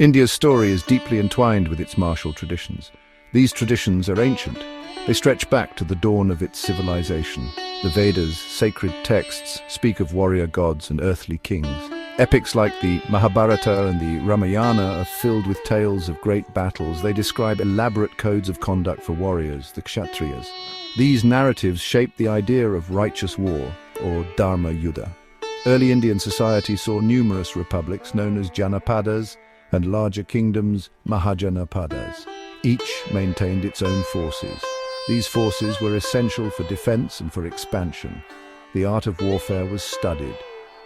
India's story is deeply entwined with its martial traditions. These traditions are ancient. They stretch back to the dawn of its civilization. The Vedas, sacred texts, speak of warrior gods and earthly kings. Epics like the Mahabharata and the Ramayana are filled with tales of great battles. They describe elaborate codes of conduct for warriors, the Kshatriyas. These narratives shape the idea of righteous war, or Dharma Yuddha. Early Indian society saw numerous republics known as Janapadas and larger kingdoms, Mahajanapadas. Each maintained its own forces. These forces were essential for defense and for expansion. The art of warfare was studied.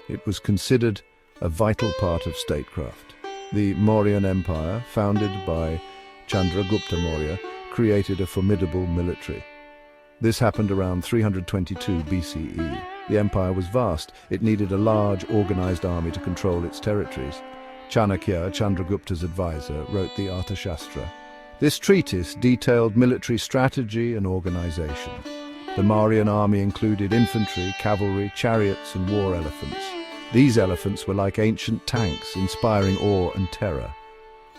It was considered a vital part of statecraft. The Mauryan Empire, founded by Chandragupta Maurya, created a formidable military. This happened around 322 BCE. The empire was vast. It needed a large, organized army to control its territories. Chanakya, Chandragupta's advisor, wrote the Arthashastra. This treatise detailed military strategy and organization. The Mauryan army included infantry, cavalry, chariots, and war elephants. These elephants were like ancient tanks, inspiring awe and terror.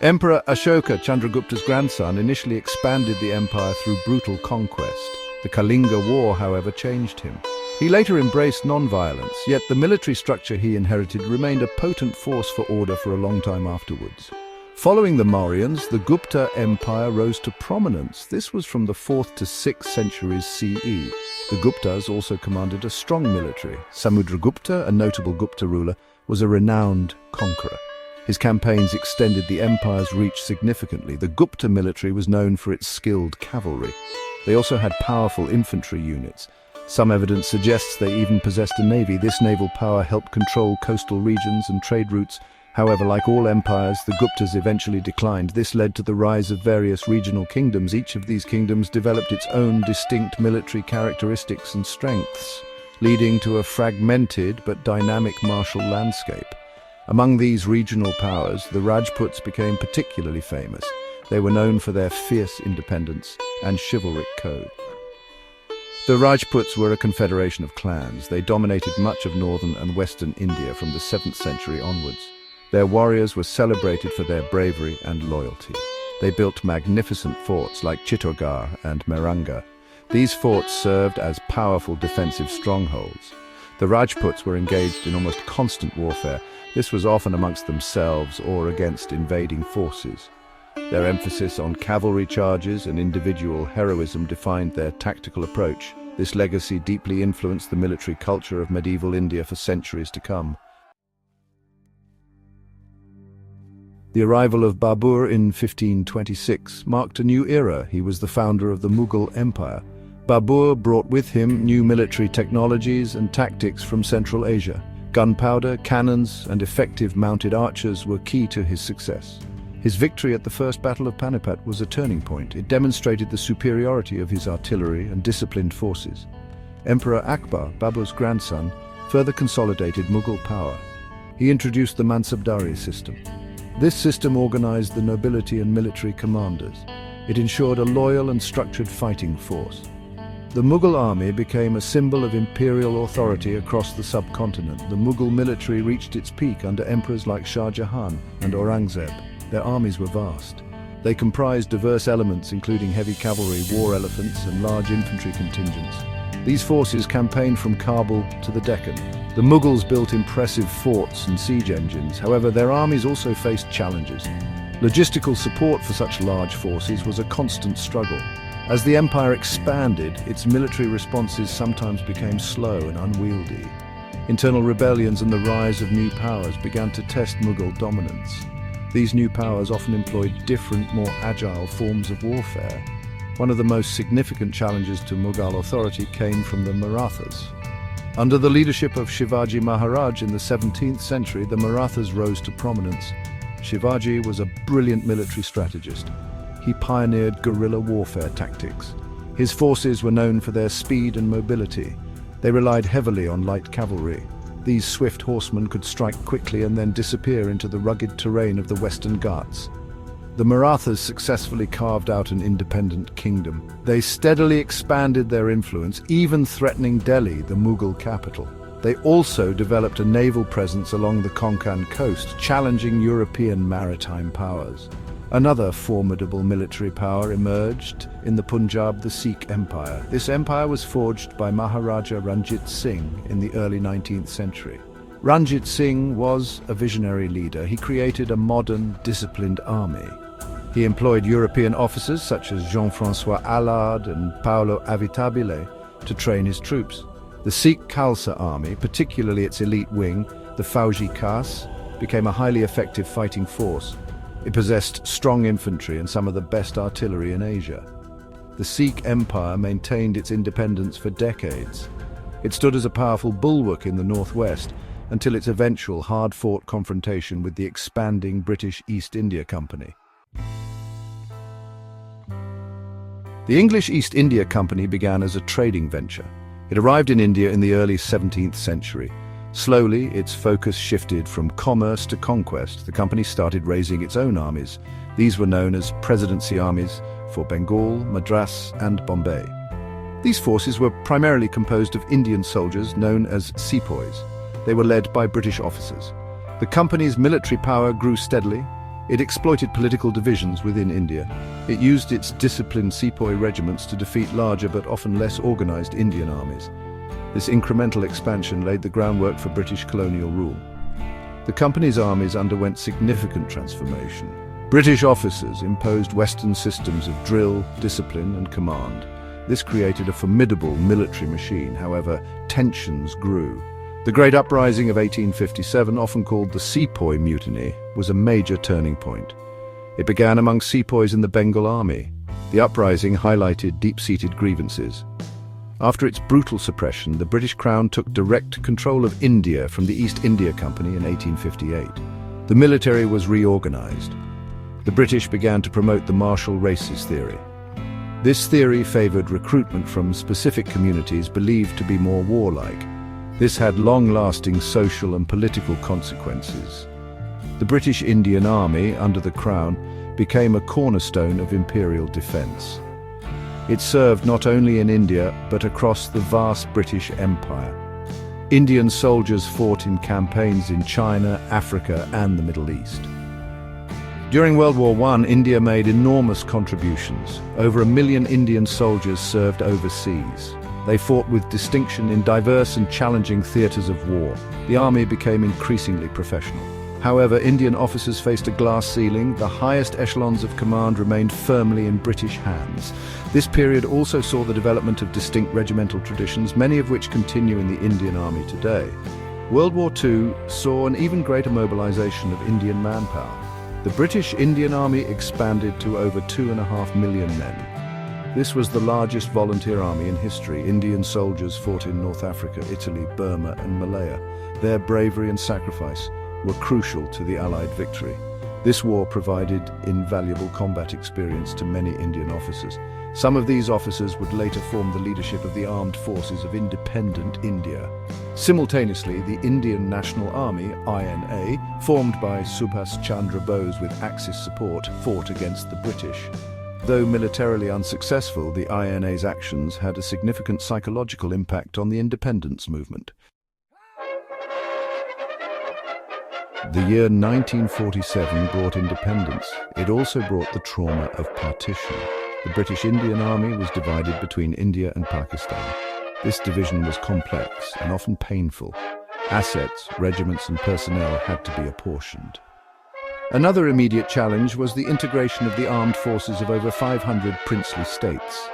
Emperor Ashoka, Chandragupta's grandson, initially expanded the empire through brutal conquest. The Kalinga War, however, changed him. He later embraced non-violence, yet the military structure he inherited remained a potent force for order for a long time afterwards. Following the Mauryans, the Gupta Empire rose to prominence. This was from the 4th to 6th centuries CE. The Guptas also commanded a strong military. Samudragupta, a notable Gupta ruler, was a renowned conqueror. His campaigns extended the empire's reach significantly. The Gupta military was known for its skilled cavalry. They also had powerful infantry units. Some evidence suggests they even possessed a navy. This naval power helped control coastal regions and trade routes. However, like all empires, the Guptas eventually declined. This led to the rise of various regional kingdoms. Each of these kingdoms developed its own distinct military characteristics and strengths, leading to a fragmented but dynamic martial landscape. Among these regional powers, the Rajputs became particularly famous. They were known for their fierce independence and chivalric code. The Rajputs were a confederation of clans. They dominated much of northern and western India from the 7th century onwards. Their warriors were celebrated for their bravery and loyalty. They built magnificent forts like Chittorgarh and Mehranga. These forts served as powerful defensive strongholds. The Rajputs were engaged in almost constant warfare. This was often amongst themselves or against invading forces. Their emphasis on cavalry charges and individual heroism defined their tactical approach. This legacy deeply influenced the military culture of medieval India for centuries to come. The arrival of Babur in 1526 marked a new era. He was the founder of the Mughal Empire. Babur brought with him new military technologies and tactics from Central Asia. Gunpowder, cannons, and effective mounted archers were key to his success. His victory at the First Battle of Panipat was a turning point. It demonstrated the superiority of his artillery and disciplined forces. Emperor Akbar, Babur's grandson, further consolidated Mughal power. He introduced the Mansabdari system. This system organized the nobility and military commanders. It ensured a loyal and structured fighting force. The Mughal army became a symbol of imperial authority across the subcontinent. The Mughal military reached its peak under emperors like Shah Jahan and Aurangzeb. Their armies were vast. They comprised diverse elements including heavy cavalry, war elephants, and large infantry contingents. These forces campaigned from Kabul to the Deccan. The Mughals built impressive forts and siege engines. However, their armies also faced challenges. Logistical support for such large forces was a constant struggle. As the empire expanded, its military responses sometimes became slow and unwieldy. Internal rebellions and the rise of new powers began to test Mughal dominance. These new powers often employed different, more agile forms of warfare. One of the most significant challenges to Mughal authority came from the Marathas. Under the leadership of Shivaji Maharaj in the 17th century, the Marathas rose to prominence. Shivaji was a brilliant military strategist. He pioneered guerrilla warfare tactics. His forces were known for their speed and mobility. They relied heavily on light cavalry. These swift horsemen could strike quickly and then disappear into the rugged terrain of the Western Ghats. The Marathas successfully carved out an independent kingdom. They steadily expanded their influence, even threatening Delhi, the Mughal capital. They also developed a naval presence along the Konkan coast, challenging European maritime powers. Another formidable military power emerged in the Punjab, the Sikh Empire. This empire was forged by Maharaja Ranjit Singh in the early 19th century. Ranjit Singh was a visionary leader. He created a modern, disciplined army. He employed European officers such as Jean-François Allard and Paolo Avitabile to train his troops. The Sikh Khalsa army, particularly its elite wing, the Fauji Khas, became a highly effective fighting force. It possessed strong infantry and some of the best artillery in Asia. The Sikh Empire maintained its independence for decades. It stood as a powerful bulwark in the northwest until its eventual hard-fought confrontation with the expanding British East India Company. The English East India Company began as a trading venture. It arrived in India in the early 17th century. Slowly, its focus shifted from commerce to conquest. The company started raising its own armies. These were known as Presidency armies for Bengal, Madras, and Bombay. These forces were primarily composed of Indian soldiers known as sepoys. They were led by British officers. The company's military power grew steadily. It exploited political divisions within India. It used its disciplined sepoy regiments to defeat larger but often less organized Indian armies. This incremental expansion laid the groundwork for British colonial rule. The company's armies underwent significant transformation. British officers imposed Western systems of drill, discipline, and command. This created a formidable military machine. However, tensions grew. The Great Uprising of 1857, often called the Sepoy Mutiny, was a major turning point. It began among sepoys in the Bengal Army. The uprising highlighted deep-seated grievances. After its brutal suppression, the British Crown took direct control of India from the East India Company in 1858. The military was reorganized. The British began to promote the martial races theory. This theory favored recruitment from specific communities believed to be more warlike. This had long-lasting social and political consequences. The British Indian Army, under the Crown, became a cornerstone of imperial defense. It served not only in India, but across the vast British Empire. Indian soldiers fought in campaigns in China, Africa, and the Middle East. During World War I, India made enormous contributions. Over 1 million Indian soldiers served overseas. They fought with distinction in diverse and challenging theaters of war. The army became increasingly professional. However, Indian officers faced a glass ceiling. The highest echelons of command remained firmly in British hands. This period also saw the development of distinct regimental traditions, many of which continue in the Indian Army today. World War II saw an even greater mobilization of Indian manpower. The British Indian Army expanded to over 2.5 million men. This was the largest volunteer army in history. Indian soldiers fought in North Africa, Italy, Burma, and Malaya. Their bravery and sacrifice were crucial to the Allied victory. This war provided invaluable combat experience to many Indian officers. Some of these officers would later form the leadership of the armed forces of independent India. Simultaneously, the Indian National Army, INA, formed by Subhas Chandra Bose with Axis support, fought against the British. Though militarily unsuccessful, the INA's actions had a significant psychological impact on the independence movement. The year 1947 brought independence. It also brought the trauma of partition. The British Indian Army was divided between India and Pakistan. This division was complex and often painful. Assets, regiments, and personnel had to be apportioned. Another immediate challenge was the integration of the armed forces of over 500 princely states.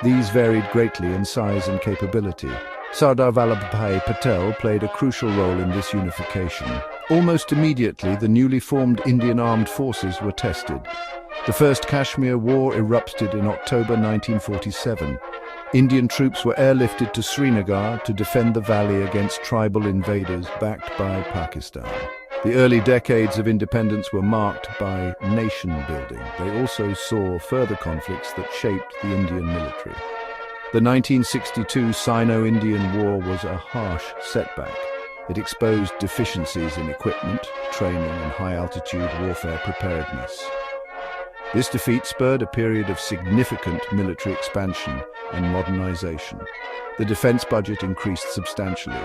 These varied greatly in size and capability. Sardar Vallabhbhai Patel played a crucial role in this unification. Almost immediately, the newly formed Indian armed forces were tested. The First Kashmir War erupted in October 1947. Indian troops were airlifted to Srinagar to defend the valley against tribal invaders backed by Pakistan. The early decades of independence were marked by nation-building. They also saw further conflicts that shaped the Indian military. The 1962 Sino-Indian War was a harsh setback. It exposed deficiencies in equipment, training, and high-altitude warfare preparedness. This defeat spurred a period of significant military expansion and modernization. The defense budget increased substantially.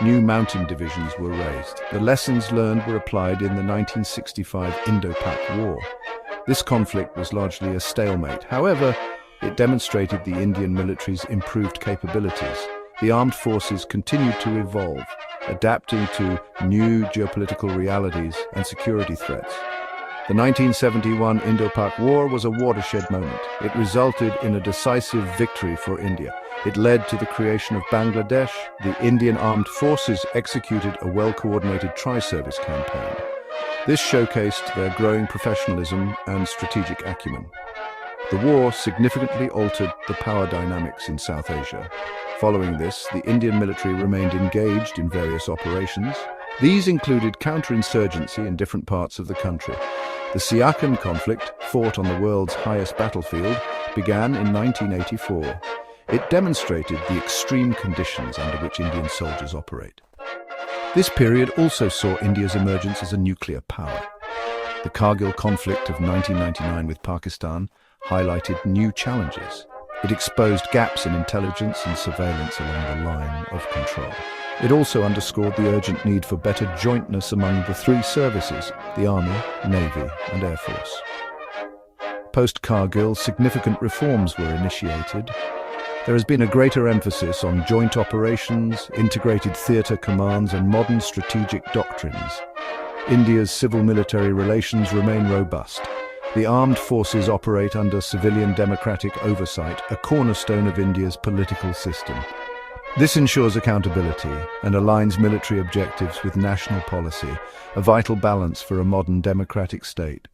new mountain divisions were raised. The lessons learned were applied in the 1965 Indo-Pak War. This conflict was largely a stalemate. However, it demonstrated the Indian military's improved capabilities. The armed forces continued to evolve, adapting to new geopolitical realities and security threats. The 1971 Indo-Pak War was a watershed moment. It resulted in a decisive victory for India. It led to the creation of Bangladesh. The Indian armed forces executed a well-coordinated tri-service campaign. This showcased their growing professionalism and strategic acumen. The war significantly altered the power dynamics in South Asia. Following this, the Indian military remained engaged in various operations. These included counterinsurgency in different parts of the country. The Siachen conflict, fought on the world's highest battlefield, began in 1984. It demonstrated the extreme conditions under which Indian soldiers operate. This period also saw India's emergence as a nuclear power. The Kargil conflict of 1999 with Pakistan highlighted new challenges. It exposed gaps in intelligence and surveillance along the line of control. It also underscored the urgent need for better jointness among the three services, the Army, Navy, and Air Force. Post-Kargil, significant reforms were initiated. There has been a greater emphasis on joint operations, integrated theatre commands, and modern strategic doctrines. India's civil-military relations remain robust. The armed forces operate under civilian democratic oversight, a cornerstone of India's political system. This ensures accountability and aligns military objectives with national policy, a vital balance for a modern democratic state.